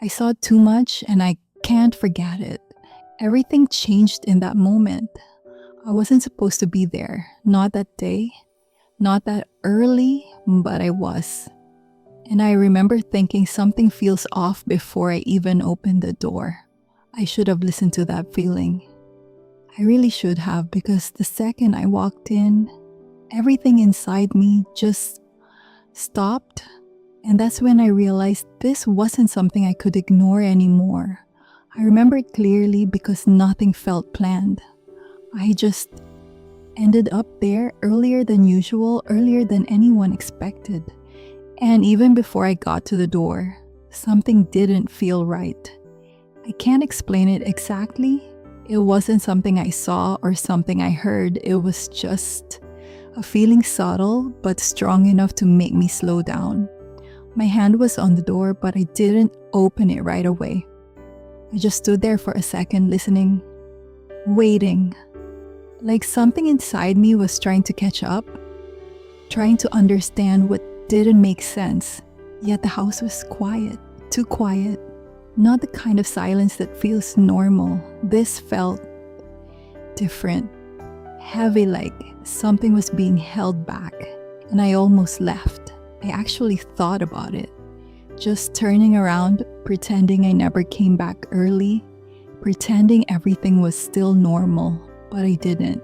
I saw too much and I can't forget it. Everything changed in that moment. I wasn't supposed to be there. Not that day, not that early, but I was. And I remember thinking something feels off before I even opened the door. I should have listened to that feeling. I really should have, because the second I walked in, everything inside me just stopped. And that's when I realized this wasn't something I could ignore anymore. I remember it clearly because nothing felt planned. I just ended up there earlier than usual, earlier than anyone expected. And even before I got to the door, something didn't feel right. I can't explain it exactly. It wasn't something I saw or something I heard. It was just a feeling subtle but strong enough to make me slow down. My hand was on the door, but I didn't open it right away. I just stood there for a second, listening, waiting. Like something inside me was trying to catch up, trying to understand what didn't make sense. Yet the house was quiet, too quiet. Not the kind of silence that feels normal. This felt different, heavy, like something was being held back. And I almost left. I actually thought about it. Just turning around, pretending I never came back early, pretending everything was still normal, but I didn't.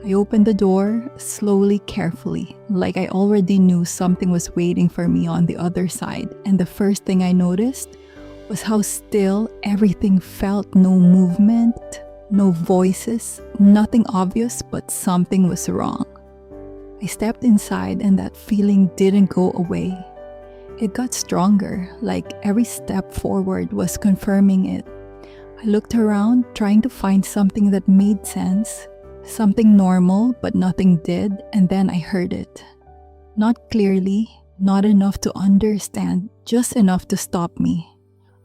I opened the door slowly, carefully, like I already knew something was waiting for me on the other side. And the first thing I noticed was how still everything felt. No movement, no voices, nothing obvious, but something was wrong. I stepped inside and that feeling didn't go away. It got stronger, like every step forward was confirming it. I looked around, trying to find something that made sense, something normal, but nothing did, and then I heard it. Not clearly, not enough to understand, just enough to stop me.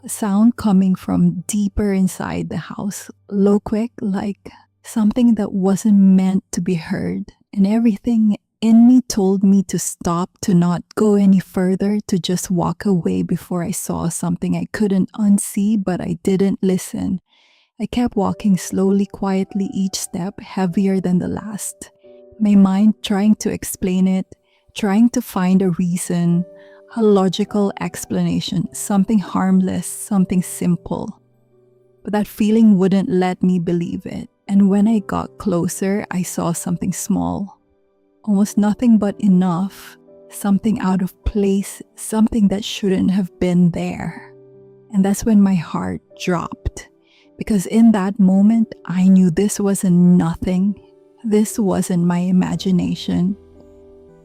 A sound coming from deeper inside the house, low, quick, like something that wasn't meant to be heard, and everything in me told me to stop, to not go any further, to just walk away before I saw something I couldn't unsee, but I didn't listen. I kept walking slowly, quietly, each step heavier than the last. My mind trying to explain it, trying to find a reason, a logical explanation, something harmless, something simple. But that feeling wouldn't let me believe it. And when I got closer, I saw something small. Almost nothing, but enough. Something out of place, something that shouldn't have been there. And that's when my heart dropped. Because in that moment, I knew this wasn't nothing. This wasn't my imagination.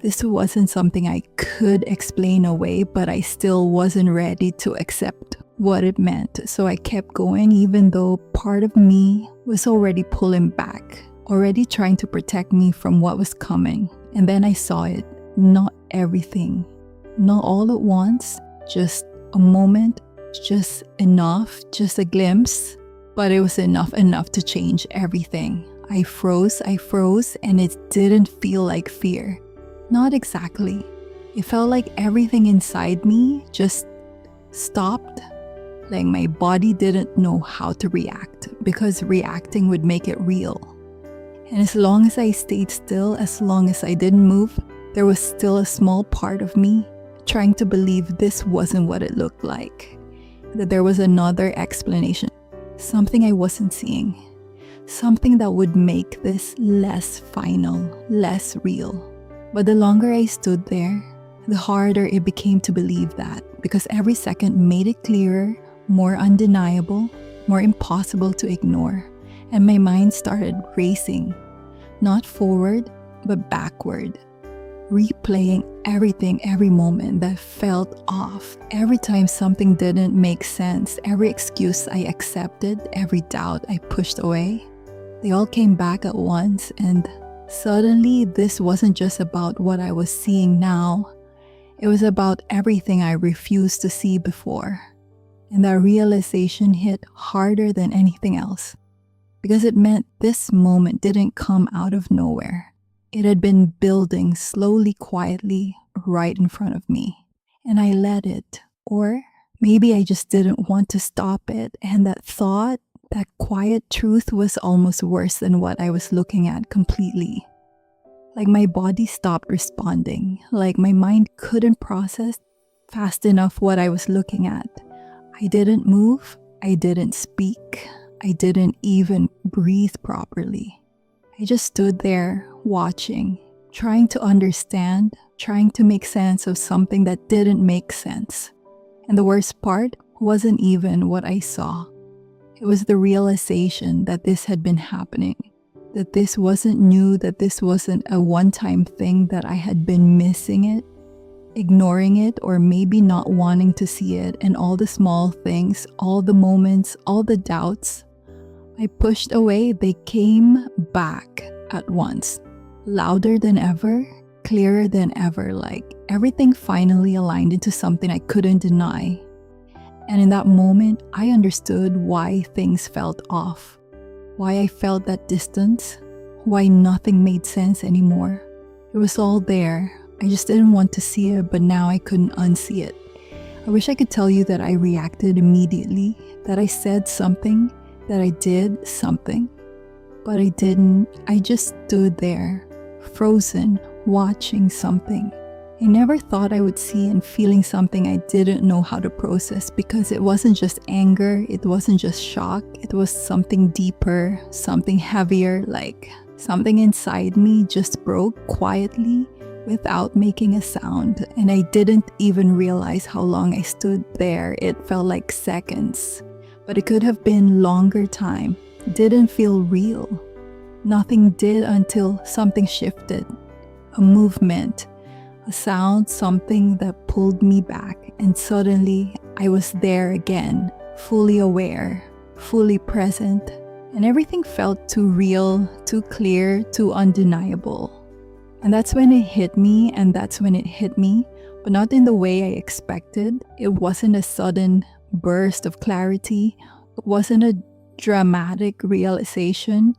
This wasn't something I could explain away, but I still wasn't ready to accept what it meant. So I kept going, even though part of me was already pulling back, already trying to protect me from what was coming. And then I saw it. Not everything. Not all at once. Just a moment. Just enough. Just a glimpse. But it was enough to change everything. I froze, and it didn't feel like fear. Not exactly. It felt like everything inside me just stopped. Like my body didn't know how to react, because reacting would make it real. And as long as I stayed still, as long as I didn't move, there was still a small part of me trying to believe this wasn't what it looked like. That there was another explanation. Something I wasn't seeing. Something that would make this less final, less real. But the longer I stood there, the harder it became to believe that, because every second made it clearer, more undeniable, more impossible to ignore. And my mind started racing, not forward, but backward, replaying everything, every moment that felt off, every time something didn't make sense, every excuse I accepted, every doubt I pushed away. They all came back at once, and suddenly this wasn't just about what I was seeing now. It was about everything I refused to see before. And that realization hit harder than anything else, because it meant this moment didn't come out of nowhere. It had been building slowly, quietly, right in front of me. And I let it, or Maybe I just didn't want to stop it, and that thought, that quiet truth was almost worse than what I was looking at completely. Like my body stopped responding, like my mind couldn't process fast enough what I was looking at. I didn't move, I didn't speak, I didn't even breathe properly. I just stood there watching, trying to understand, trying to make sense of something that didn't make sense. And the worst part wasn't even what I saw. It was the realization that this had been happening, that this wasn't new, that this wasn't a one-time thing, that I had been missing it, ignoring it, or maybe not wanting to see it, and all the small things, all the moments, all the doubts I pushed away, they came back at once, louder than ever, clearer than ever, like everything finally aligned into something I couldn't deny. And in that moment, I understood why things felt off, why I felt that distance, why nothing made sense anymore. It was all there. I just didn't want to see it, but now I couldn't unsee it. I wish I could tell you that I reacted immediately, that I said something, that I did something, but I didn't. I just stood there, frozen, watching something. I never thought I would see and feeling something I didn't know how to process, because it wasn't just anger, it wasn't just shock, it was something deeper, something heavier, like something inside me just broke quietly without making a sound, and I didn't even realize how long I stood there. It felt like seconds, but it could have been longer time. It didn't feel real. Nothing did until something shifted, a movement, a sound, something that pulled me back, and suddenly I was there again, fully aware, fully present, and everything felt too real, too clear, too undeniable. And that's when it hit me, but not in the way I expected. It wasn't a sudden burst of clarity. It wasn't a dramatic realization.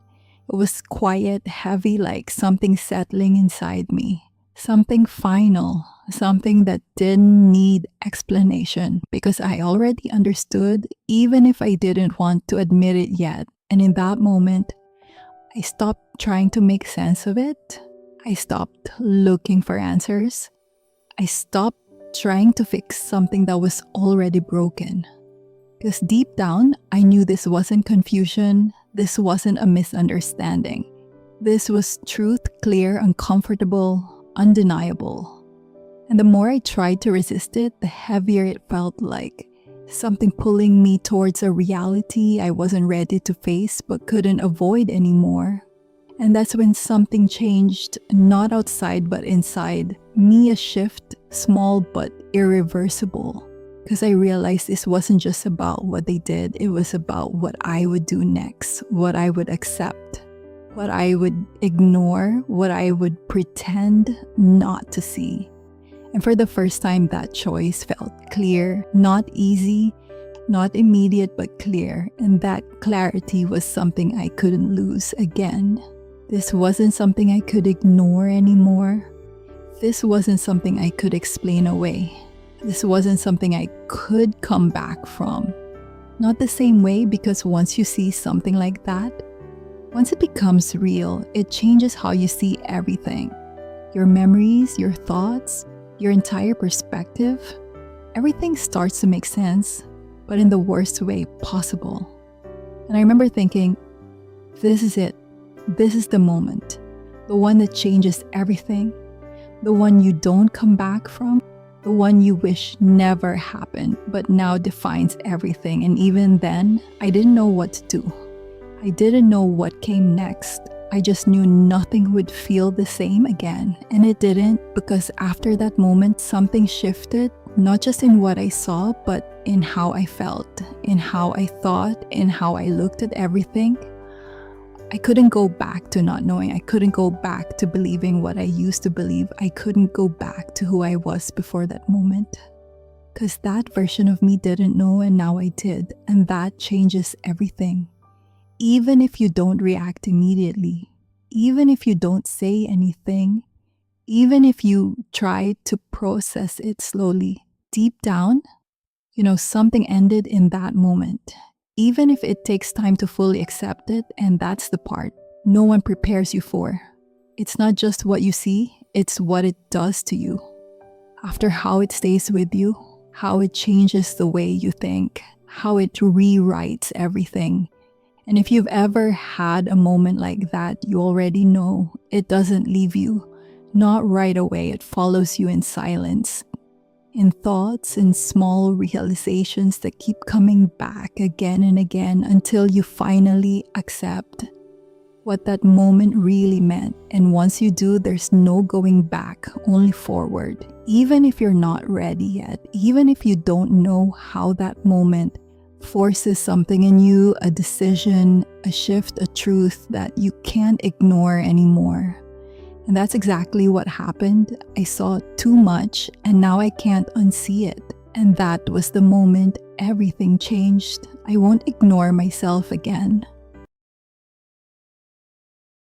It was quiet, heavy, like something settling inside me. Something final, something that didn't need explanation, because I already understood, even if I didn't want to admit it yet. And in that moment, I stopped trying to make sense of it. I stopped looking for answers. I stopped trying to fix something that was already broken. Because deep down, I knew this wasn't confusion, this wasn't a misunderstanding. This was truth, clear, uncomfortable, undeniable. And the more I tried to resist it, the heavier it felt, like something pulling me towards a reality I wasn't ready to face but couldn't avoid anymore. And that's when something changed, not outside but inside me, a shift, small but irreversible. Because I realized this wasn't just about what they did, it was about what I would do next, what I would accept, what I would ignore, what I would pretend not to see. And for the first time, that choice felt clear, not easy, not immediate, but clear. And that clarity was something I couldn't lose again. This wasn't something I could ignore anymore. This wasn't something I could explain away. This wasn't something I could come back from. Not the same way, because once you see something like that, once it becomes real, it changes how you see everything. Your memories, your thoughts, your entire perspective. Everything starts to make sense, but in the worst way possible. And I remember thinking, this is it. This is the moment. The one that changes everything. The one you don't come back from. The one you wish never happened, but now defines everything. And even then, I didn't know what to do. I didn't know what came next. I just knew nothing would feel the same again. And it didn't, because after that moment, something shifted, not just in what I saw, but in how I felt, in how I thought, in how I looked at everything. I couldn't go back to not knowing. I couldn't go back to believing what I used to believe. I couldn't go back to who I was before that moment. Because that version of me didn't know, and now I did. And that changes everything. Even if you don't react immediately, even if you don't say anything, even if you try to process it slowly, deep down, Something ended in that moment. Even if it takes time to fully accept it, and that's the part no one prepares you for. It's not just what you see, it's what it does to you. After, how it stays with you, how it changes the way you think, how it rewrites everything. And if you've ever had a moment like that, you already know it doesn't leave you. Not right away, it follows you in silence, in thoughts, in small realizations that keep coming back again and again until you finally accept what that moment really meant. And once you do, there's no going back, only forward. Even if you're not ready yet, even if you don't know how that moment forces something in you, a decision, a shift, a truth that you can't ignore anymore. And that's exactly what happened. I saw too much and now I can't unsee it. And that was the moment everything changed. I won't ignore myself again.